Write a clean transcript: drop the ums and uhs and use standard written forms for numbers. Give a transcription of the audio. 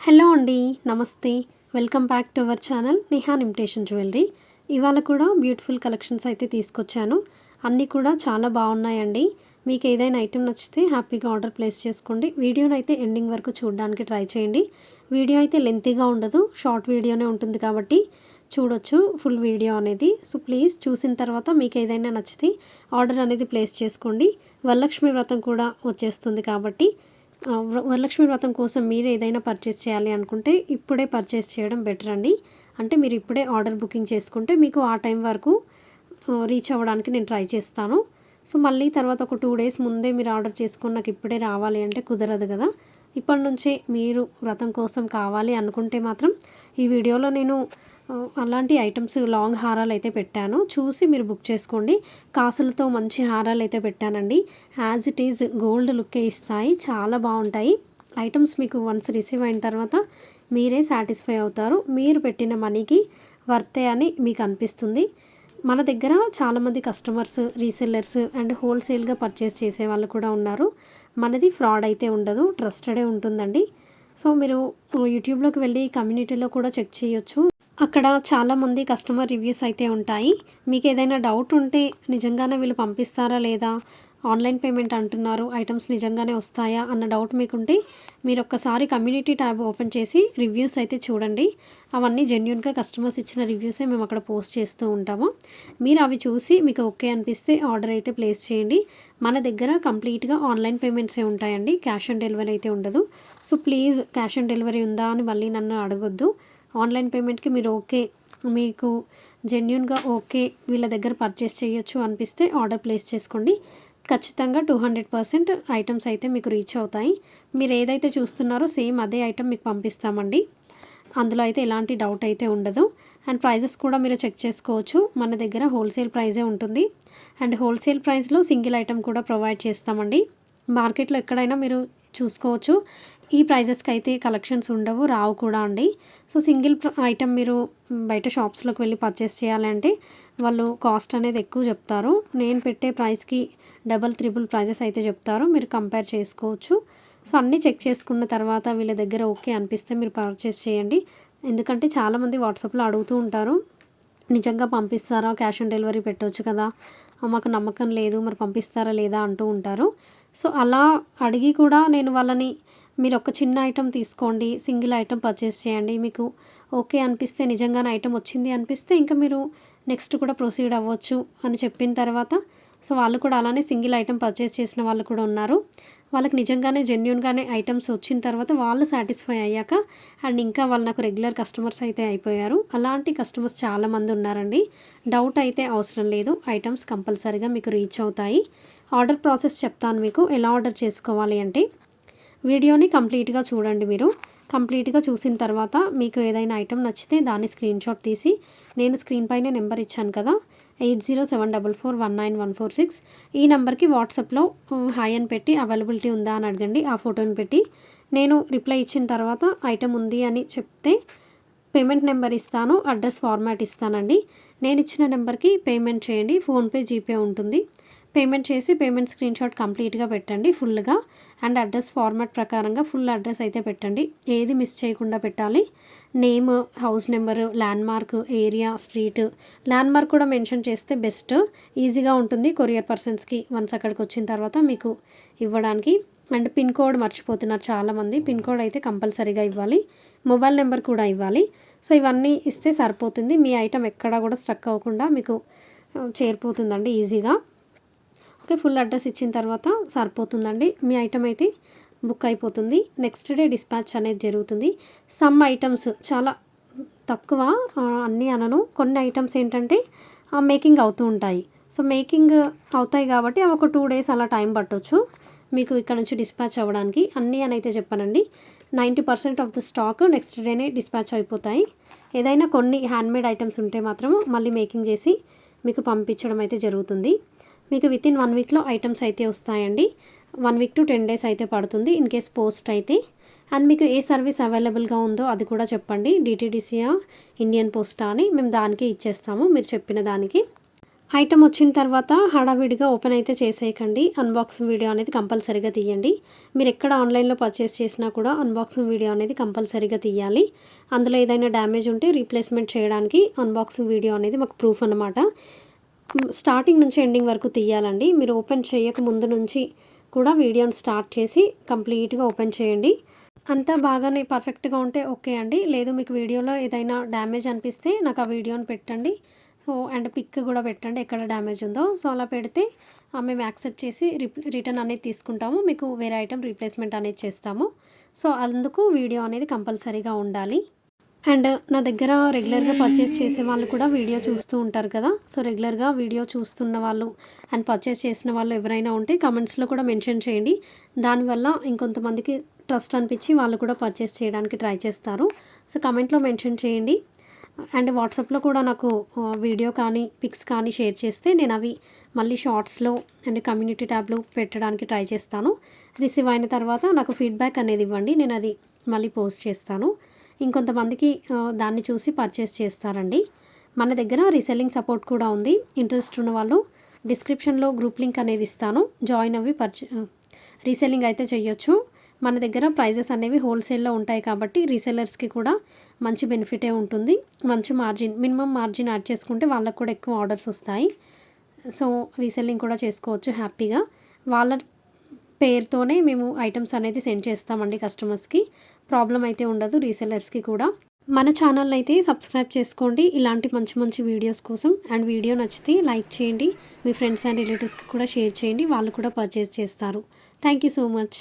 Hello అండి. నమస్తే. Welcome back to our channel Nihan imitation jewellery. ఇవాళ కూడా బ్యూటిఫుల్ కలెక్షన్స్ అయితే తీసుకొచ్చాను. అన్నీ కూడా చాలా బాగున్నాయండి. మీకు ఏదైనా ఐటెం నచ్చితే హ్యాపీగా ఆర్డర్ ప్లేస్ చేసుకోండి. వీడియోని అయితే ఎండింగ్ వరకు చూడడానికి ట్రై చేయండి. వీడియో అయితే లెంతీగా ఉండదు, షార్ట్ వీడియోనే ఉంటుంది కాబట్టి చూడొచ్చు ఫుల్ వీడియో అనేది. సో ప్లీజ్ చూసిన తర్వాత మీకు ఏదైనా నచ్చితే ఆర్డర్ అనేది ప్లేస్ చేసుకోండి. వరలక్ష్మి వ్రతం కూడా వచ్చేస్తుంది కాబట్టి వరలక్ష్మి వ్రతం కోసం మీరు ఏదైనా పర్చేస్ చేయాలి అనుకుంటే ఇప్పుడే పర్చేస్ చేయడం బెటర్ అండి. అంటే మీరు ఇప్పుడే ఆర్డర్ బుకింగ్ చేసుకుంటే మీకు ఆ టైం వరకు రీచ్ అవ్వడానికి నేను ట్రై చేస్తాను. సో మళ్ళీ తర్వాత ఒక 2 డేస్ ముందే మీరు ఆర్డర్ చేసుకొని నాకు ఇప్పుడే రావాలి అంటే కుదరదు కదా. ఇప్పటి నుంచే మీరు వ్రతం కోసం కావాలి అనుకుంటే మాత్రం ఈ వీడియోలో నేను అలాంటి ఐటమ్స్ లాంగ్ హారాలు అయితే పెట్టాను, చూసి మీరు బుక్ చేసుకోండి. కాసులతో మంచి హారాలు అయితే పెట్టానండి. యాజ్ ఇట్ ఈజ్ గోల్డ్ లుక్కే ఇస్తాయి, చాలా బాగుంటాయి. ఐటమ్స్ మీకు వన్స్ రిసీవ్ అయిన తర్వాత మీరే సాటిస్ఫై అవుతారు. మీరు పెట్టిన మనీకి వర్తే అని మీకు అనిపిస్తుంది. మన దగ్గర చాలామంది కస్టమర్స్, రీసెల్లర్స్ అండ్ హోల్సేల్గా పర్చేస్ చేసే వాళ్ళు కూడా ఉన్నారు. మనది ఫ్రాడ్ అయితే ఉండదు, ట్రస్టెడే ఉంటుందండి. సో మీరు యూట్యూబ్లోకి వెళ్ళి కమ్యూనిటీలో కూడా చెక్ చేయొచ్చు. అక్కడ చాలామంది కస్టమర్ రివ్యూస్ అయితే ఉంటాయి. మీకు ఏదైనా డౌట్ ఉంటే నిజంగానే వీళ్ళు పంపిస్తారా లేదా, ఆన్లైన్ పేమెంట్ అంటున్నారు, ఐటమ్స్ నిజంగానే వస్తాయా అన్న డౌట్ మీకుంటే మీరు ఒక్కసారి కమ్యూనిటీ ట్యాబ్ ఓపెన్ చేసి రివ్యూస్ అయితే చూడండి. అవన్నీ జెన్యూన్గా కస్టమర్స్ ఇచ్చిన రివ్యూసే మేము అక్కడ పోస్ట్ చేస్తూ ఉంటాము. మీరు అవి చూసి మీకు ఓకే అనిపిస్తే ఆర్డర్ అయితే ప్లేస్ చేయండి. మన దగ్గర కంప్లీట్గా ఆన్లైన్ పేమెంట్సే ఉంటాయండి, క్యాష్ ఆన్ డెలివరీ అయితే ఉండదు. So please cash on delivery ఉందా అని మళ్ళీ నన్ను అడగొద్దు. ఆన్లైన్ పేమెంట్కి మీరు ఓకే, మీకు జెన్యూన్గా ఓకే వీళ్ళ దగ్గర పర్చేస్ చేయొచ్చు అనిపిస్తే ఆర్డర్ ప్లేస్ చేసుకోండి. ఖచ్చితంగా 200% ఐటమ్స్ అయితే మీకు రీచ్ అవుతాయి. మీరు ఏదైతే చూస్తున్నారో సేమ్ అదే ఐటమ్ మీకు పంపిస్తామండి. అందులో అయితే ఎలాంటి డౌట్ అయితే ఉండదు. అండ్ ప్రైజెస్ కూడా మీరు చెక్ చేసుకోవచ్చు. మన దగ్గర హోల్సేల్ ప్రైజే ఉంటుంది. అండ్ హోల్సేల్ ప్రైస్లో సింగిల్ ఐటమ్ కూడా ప్రొవైడ్ చేస్తామండి. మార్కెట్లో ఎక్కడైనా మీరు చూసుకోవచ్చు, ఈ ప్రైజెస్కి అయితే కలెక్షన్స్ ఉండవు, రావు కూడా అండి. సో సింగిల్ ఐటమ్ మీరు బయట షాప్స్లోకి వెళ్ళి పర్చేస్ చేయాలంటే వాళ్ళు కాస్ట్ అనేది ఎక్కువ చెప్తారు. నేను పెట్టే ప్రైస్కి డబల్ త్రిబుల్ ప్రైజెస్ అయితే చెప్తారు, మీరు కంపేర్ చేసుకోవచ్చు. సో అన్నీ చెక్ చేసుకున్న తర్వాత వీళ్ళ దగ్గర ఓకే అనిపిస్తే మీరు పర్చేస్ చేయండి. ఎందుకంటే చాలామంది వాట్సాప్లో అడుగుతూ ఉంటారు, నిజంగా పంపిస్తారా, క్యాష్ ఆన్ డెలివరీ పెట్టవచ్చు కదా, మాకు నమ్మకం లేదు మరి పంపిస్తారా లేదా అంటూ ఉంటారు. సో అలా అడిగి కూడా నేను వాళ్ళని మీరు ఒక చిన్న ఐటెం తీసుకోండి, సింగిల్ ఐటెం పర్చేస్ చేయండి, మీకు ఓకే అనిపిస్తే నిజంగానే ఐటెం వచ్చింది అనిపిస్తే ఇంకా మీరు నెక్స్ట్ కూడా ప్రొసీడ్ అవ్వచ్చు అని చెప్పిన తర్వాత సో వాళ్ళు కూడా అలానే సింగిల్ ఐటెం పర్చేస్ చేసిన వాళ్ళు కూడా ఉన్నారు. వాళ్ళకి నిజంగానే జెన్యూన్గానే ఐటమ్స్ వచ్చిన తర్వాత వాళ్ళు సాటిస్ఫై అయ్యాక అండ్ ఇంకా వాళ్ళు నాకు రెగ్యులర్ కస్టమర్స్ అయితే అయిపోయారు. అలాంటి కస్టమర్స్ చాలామంది ఉన్నారండి. డౌట్ అయితే అవసరం లేదు, ఐటమ్స్ కంపల్సరీగా మీకు రీచ్ అవుతాయి. ఆర్డర్ ప్రాసెస్ చెప్తాను మీకు, ఎలా ఆర్డర్ చేసుకోవాలి అంటే వీడియోని కంప్లీట్గా చూడండి. మీరు కంప్లీట్గా చూసిన తర్వాత మీకు ఏదైనా ఐటెం నచ్చితే దాన్ని స్క్రీన్షాట్ తీసి, నేను స్క్రీన్ పైన నెంబర్ ఇచ్చాను కదా 8074441946, ఈ నెంబర్కి వాట్సాప్లో హాయ్ అని పెట్టి అవైలబిలిటీ ఉందా అని అడగండి. ఆ ఫోటోని పెట్టి నేను రిప్లై ఇచ్చిన తర్వాత ఐటెం ఉంది అని చెప్తే పేమెంట్ నెంబర్ ఇస్తాను, అడ్రస్ ఫార్మాట్ ఇస్తానండి. నేను ఇచ్చిన నెంబర్కి పేమెంట్ చేయండి. ఫోన్పే, జీపే ఉంటుంది. పేమెంట్ చేసి పేమెంట్ స్క్రీన్షాట్ కంప్లీట్గా పెట్టండి ఫుల్గా. అండ్ అడ్రస్ ఫార్మాట్ ప్రకారంగా ఫుల్ అడ్రస్ అయితే పెట్టండి, ఏది మిస్ చేయకుండా పెట్టాలి. Name, house number, landmark, area, street, landmark కూడా మెన్షన్ చేస్తే బెస్ట్, ఈజీగా ఉంటుంది కొరియర్ పర్సన్స్కి వన్స్ అక్కడికి వచ్చిన తర్వాత మీకు ఇవ్వడానికి. అండ్ పిన్ కోడ్ మర్చిపోతున్నారు చాలామంది, పిన్ కోడ్ అయితే కంపల్సరీగా ఇవ్వాలి. మొబైల్ నెంబర్ కూడా ఇవ్వాలి. సో ఇవన్నీ ఇస్తే సరిపోతుంది, మీ ఐటెం ఎక్కడా కూడా స్ట్రక్ అవ్వకుండా మీకు చేరిపోతుందండి ఈజీగా. ఓకే, ఫుల్ అడ్రస్ ఇచ్చిన తర్వాత సరిపోతుందండి, మీ ఐటమ్ అయితే బుక్ అయిపోతుంది. నెక్స్ట్ డే డిస్పాచ్ అనేది జరుగుతుంది. సమ్ ఐటమ్స్ చాలా తక్కువ, అన్నీ అనను, కొన్ని ఐటమ్స్ ఏంటంటే మేకింగ్ అవుతూ ఉంటాయి. సో మేకింగ్ అవుతాయి కాబట్టి అవి ఒక 2 డేస్ అలా టైం పట్టవచ్చు మీకు ఇక్కడ నుంచి డిస్పాచ్ అవ్వడానికి. అన్నీ అని అయితే చెప్పానండి, 90% ఆఫ్ ద స్టాక్ నెక్స్ట్ డేనే డిస్పాచ్ అయిపోతాయి. ఏదైనా కొన్ని హ్యాండ్మేడ్ ఐటమ్స్ ఉంటే మాత్రం మళ్ళీ మేకింగ్ చేసి మీకు పంపించడం అయితే జరుగుతుంది. మీకు వితిన్ 1 వీక్లో ఐటమ్స్ అయితే వస్తాయండి. 1 వీక్ టు 10 డేస్ అయితే పడుతుంది ఇన్ కేస్ పోస్ట్ అయితే. అండ్ మీకు ఏ సర్వీస్ అవైలబుల్గా ఉందో అది కూడా చెప్పండి, డిటీడీసీయా, ఇండియన్ పోస్టా అని, మేము దానికే ఇచ్చేస్తాము మీరు చెప్పిన దానికి. ఐటమ్ వచ్చిన తర్వాత హడావిడిగా ఓపెన్ అయితే చేసేయకండి. అన్బాక్సింగ్ వీడియో అనేది కంపల్సరీగా తీయండి. మీరు ఎక్కడ ఆన్లైన్లో పర్చేస్ చేసినా కూడా అన్బాక్సింగ్ వీడియో అనేది కంపల్సరీగా తీయాలి. అందులో ఏదైనా డ్యామేజ్ ఉంటే రీప్లేస్మెంట్ చేయడానికి అన్బాక్సింగ్ వీడియో అనేది మాకు ప్రూఫ్ అన్నమాట. స్టార్టింగ్ నుంచి ఎండింగ్ వరకు తీయాలండి. మీరు ఓపెన్ చేయక ముందు నుంచి కూడా వీడియోని స్టార్ట్ చేసి కంప్లీట్గా ఓపెన్ చేయండి. అంతా బాగానే పర్ఫెక్ట్గా ఉంటే ఓకే అండి. లేదు మీకు వీడియోలో ఏదైనా డ్యామేజ్ అనిపిస్తే నాకు ఆ వీడియోని పెట్టండి. సో అండ్ పిక్ కూడా పెట్టండి ఎక్కడ డ్యామేజ్ ఉందో. సో అలా పెడితే మేము యాక్సెప్ట్ చేసి రిటర్న్ అనేది తీసుకుంటాము. మీకు వేరే ఐటెం రీప్లేస్మెంట్ అనేది చేస్తాము. సో అందుకు వీడియో అనేది కంపల్సరీగా ఉండాలి. అండ్ నా దగ్గర రెగ్యులర్గా పర్చేస్ చేసే వాళ్ళు కూడా వీడియో చూస్తూ ఉంటారు కదా. సో రెగ్యులర్గా వీడియో చూస్తున్న వాళ్ళు అండ్ పర్చేస్ చేసిన వాళ్ళు ఎవరైనా ఉంటే కమెంట్స్లో కూడా మెన్షన్ చేయండి. దానివల్ల ఇంకొంతమందికి ట్రస్ట్ అనిపించి వాళ్ళు కూడా పర్చేస్ చేయడానికి ట్రై చేస్తారు. సో కమెంట్లో మెన్షన్ చేయండి. అండ్ వాట్సాప్లో కూడా నాకు వీడియో కానీ పిక్స్ కానీ షేర్ చేస్తే నేను అవి మళ్ళీ షార్ట్స్లో అండ్ కమ్యూనిటీ ట్యాబ్లో పెట్టడానికి ట్రై చేస్తాను. రిసీవ్ అయిన తర్వాత నాకు ఫీడ్బ్యాక్ అనేది ఇవ్వండి. నేను అది మళ్ళీ పోస్ట్ చేస్తాను. ఇంకొంతమందికి దాన్ని చూసి పర్చేస్ చేస్తారండి. మన దగ్గర రీసెల్లింగ్ సపోర్ట్ కూడా ఉంది. ఇంట్రెస్ట్ ఉన్న వాళ్ళు డిస్క్రిప్షన్లో గ్రూప్ లింక్ అనేది ఇస్తాను. జాయిన్ అవి రీసెల్లింగ్ అయితే చేయొచ్చు. మన దగ్గర ప్రైజెస్ అనేవి హోల్సేల్లో ఉంటాయి కాబట్టి రీసెల్లర్స్కి కూడా మంచి బెనిఫిటే ఉంటుంది. మంచి మార్జిన్, మినిమం మార్జిన్ యాడ్ చేసుకుంటే వాళ్ళకు కూడా ఎక్కువ ఆర్డర్స్ వస్తాయి. సో రీసెల్లింగ్ కూడా చేసుకోవచ్చు హ్యాపీగా. వాళ్ళ పేరుతోనే మేము ఐటమ్స్ అనేది సెండ్ చేస్తామండి కస్టమర్స్కి. ప్రాబ్లం అయితే ఉండదు రీసెల్లర్స్కి కూడా. మన ఛానల్ అయితే సబ్స్క్రైబ్ చేసుకోండి ఇలాంటి మంచి మంచి వీడియోస్ కోసం. అండ్ వీడియో నచ్చితే లైక్ చేయండి. మీ ఫ్రెండ్స్ అండ్ రిలేటివ్స్కి కూడా షేర్ చేయండి. వాళ్ళు కూడా పర్చేస్ చేస్తారు. Thank you so much.